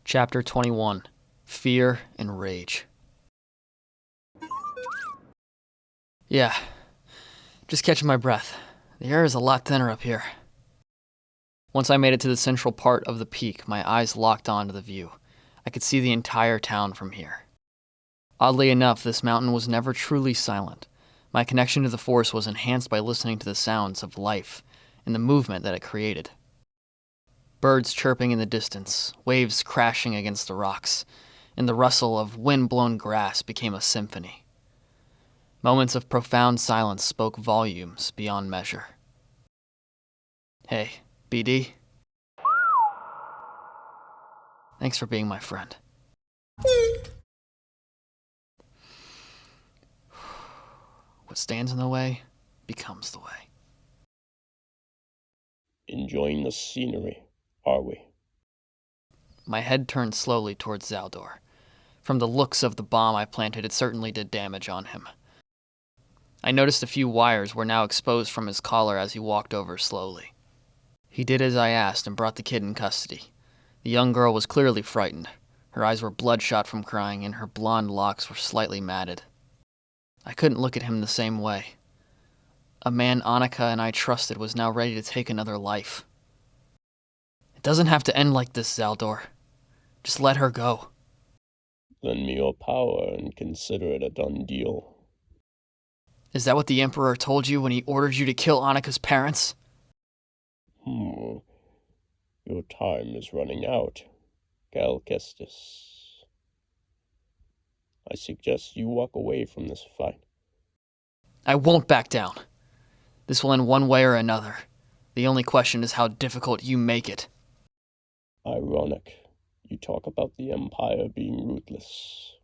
Chapter 21. Fear and Rage. Yeah, just catching my breath. The air is a lot thinner up here. Once I made it to the central part of the peak, my eyes locked onto the view. I could see the entire town from here. Oddly enough, this mountain was never truly silent. My connection to the Force was enhanced by listening to the sounds of life and the movement that it created. Birds chirping in the distance, waves crashing against the rocks, and the rustle of wind-blown grass became a symphony. Moments of profound silence spoke volumes beyond measure. Hey, BD? Thanks for being my friend. What stands in the way becomes the way. Enjoying the scenery, are we? My head turned slowly towards Zaldor. From the looks of the bomb I planted, it certainly did damage on him. I noticed a few wires were now exposed from his collar as he walked over slowly. He did as I asked and brought the kid in custody. The young girl was clearly frightened. Her eyes were bloodshot from crying, and her blonde locks were slightly matted. I couldn't look at him the same way. A man Anika and I trusted was now ready to take another life. It doesn't have to end like this, Zaldor. Just let her go. Lend me your power and consider it a done deal. Is that what the Emperor told you when he ordered you to kill Anika's parents? Your time is running out, Cal Kestis. I suggest you walk away from this fight. I won't back down. This will end one way or another. The only question is how difficult you make it. Ironic. You talk about the Empire being ruthless.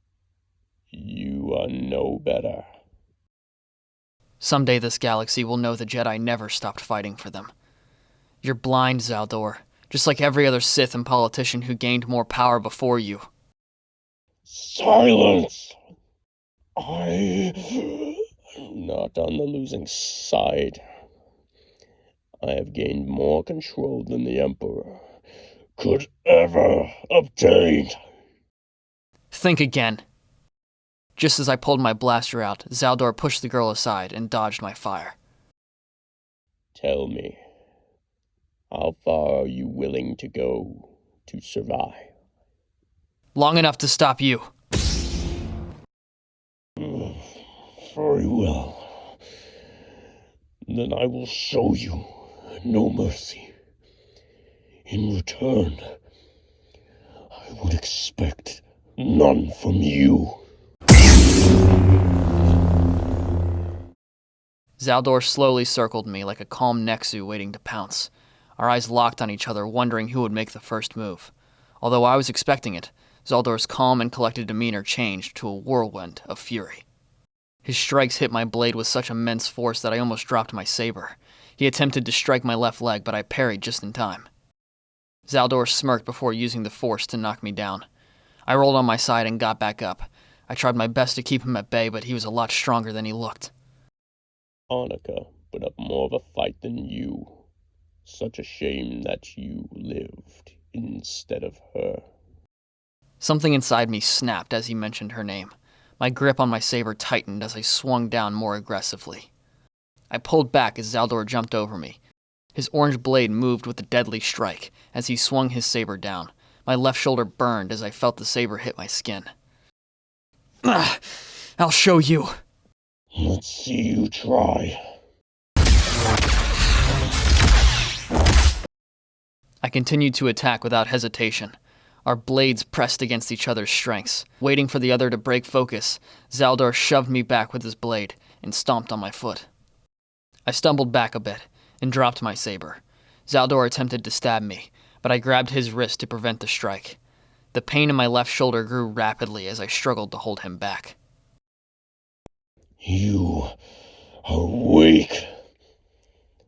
You are no better. Someday this galaxy will know the Jedi never stopped fighting for them. You're blind, Zaldor, just like every other Sith and politician who gained more power before you. Silence! I am not on the losing side. I have gained more control than the Emperor could ever obtain. Think again. Just as I pulled my blaster out, Zaldor pushed the girl aside and dodged my fire. Tell me, how far are you willing to go to survive? Long enough to stop you. Very well. Then I will show you no mercy. In return, I would expect none from you. Zaldor slowly circled me like a calm Nexu waiting to pounce. Our eyes locked on each other, wondering who would make the first move. Although I was expecting it, Zaldor's calm and collected demeanor changed to a whirlwind of fury. His strikes hit my blade with such immense force that I almost dropped my saber. He attempted to strike my left leg, but I parried just in time. Zaldor smirked before using the force to knock me down. I rolled on my side and got back up. I tried my best to keep him at bay, but he was a lot stronger than he looked. Anika put up more of a fight than you. Such a shame that you lived instead of her. Something inside me snapped as he mentioned her name. My grip on my saber tightened as I swung down more aggressively. I pulled back as Zaldor jumped over me. His orange blade moved with a deadly strike as he swung his saber down. My left shoulder burned as I felt the saber hit my skin. I'll show you. Let's see you try. I continued to attack without hesitation. Our blades pressed against each other's strengths. Waiting for the other to break focus, Zaldor shoved me back with his blade and stomped on my foot. I stumbled back a bit and dropped my saber. Zaldor attempted to stab me, but I grabbed his wrist to prevent the strike. The pain in my left shoulder grew rapidly as I struggled to hold him back. You are weak.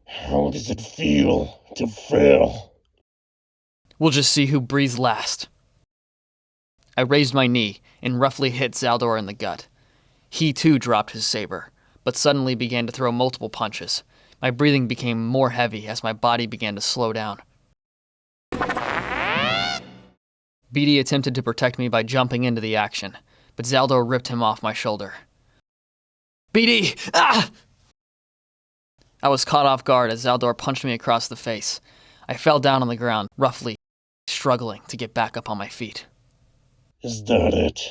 How does it feel to fail? We'll just see who breathes last. I raised my knee and roughly hit Zaldor in the gut. He too dropped his saber, but suddenly began to throw multiple punches. My breathing became more heavy as my body began to slow down. BD attempted to protect me by jumping into the action, but Zaldor ripped him off my shoulder. BD! Ah! I was caught off guard as Zaldor punched me across the face. I fell down on the ground, roughly, struggling to get back up on my feet. Is that it?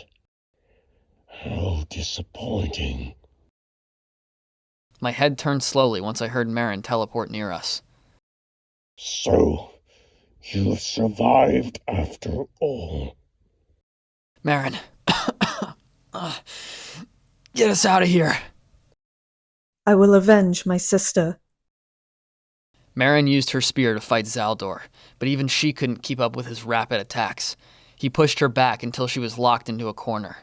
How disappointing. My head turned slowly once I heard Marin teleport near us. So, you survived after all. Marin, get us out of here. I will avenge my sister. Marin used her spear to fight Zaldor, but even she couldn't keep up with his rapid attacks. He pushed her back until she was locked into a corner.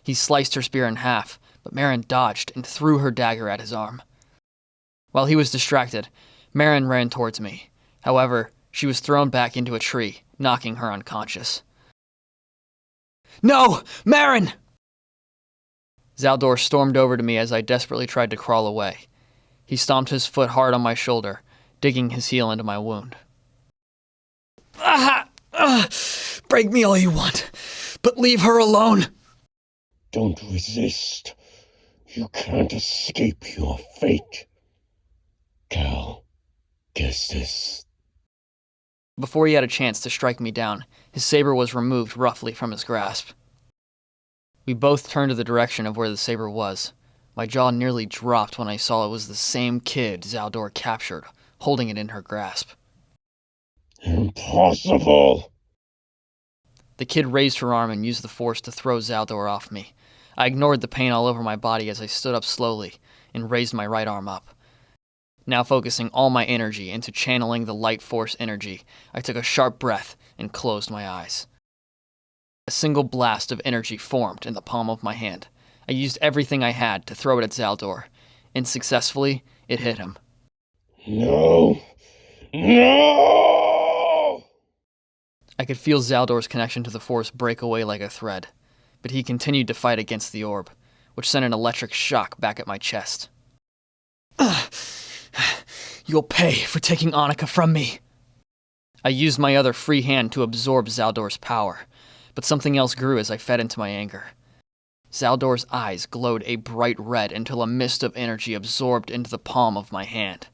He sliced her spear in half, but Marin dodged and threw her dagger at his arm. While he was distracted, Marin ran towards me. However, she was thrown back into a tree, knocking her unconscious. No! Marin! Zaldor stormed over to me as I desperately tried to crawl away. He stomped his foot hard on my shoulder, digging his heel into my wound. Break me all you want, but leave her alone. Don't resist. You can't escape your fate. Cal Kestis. Before he had a chance to strike me down, his saber was removed roughly from his grasp. We both turned to the direction of where the saber was. My jaw nearly dropped when I saw it was the same kid Zaldor captured, holding it in her grasp. Impossible! The kid raised her arm and used the force to throw Zaldor off me. I ignored the pain all over my body as I stood up slowly and raised my right arm up. Now focusing all my energy into channeling the light force energy, I took a sharp breath and closed my eyes. A single blast of energy formed in the palm of my hand. I used everything I had to throw it at Zaldor, and successfully, it hit him. No! No! I could feel Zaldor's connection to the force break away like a thread, but he continued to fight against the orb, which sent an electric shock back at my chest. You'll pay for taking Anika from me. I used my other free hand to absorb Zaldor's power, but something else grew as I fed into my anger. Zaldor's eyes glowed a bright red until a mist of energy absorbed into the palm of my hand.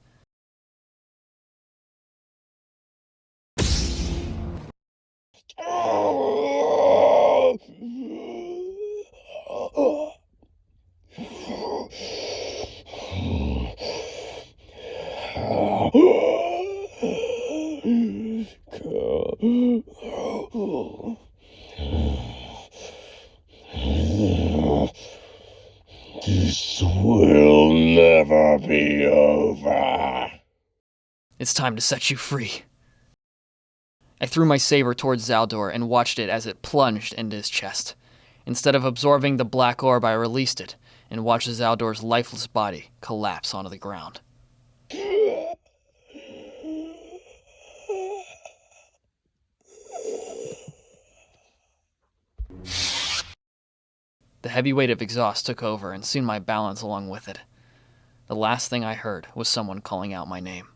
This will never be over. It's time to set you free. I threw my saber towards Zaldor and watched it as it plunged into his chest. Instead of absorbing the black orb, I released it and watched Zaldor's lifeless body collapse onto the ground. The heavy weight of exhaust took over and soon my balance along with it. The last thing I heard was someone calling out my name.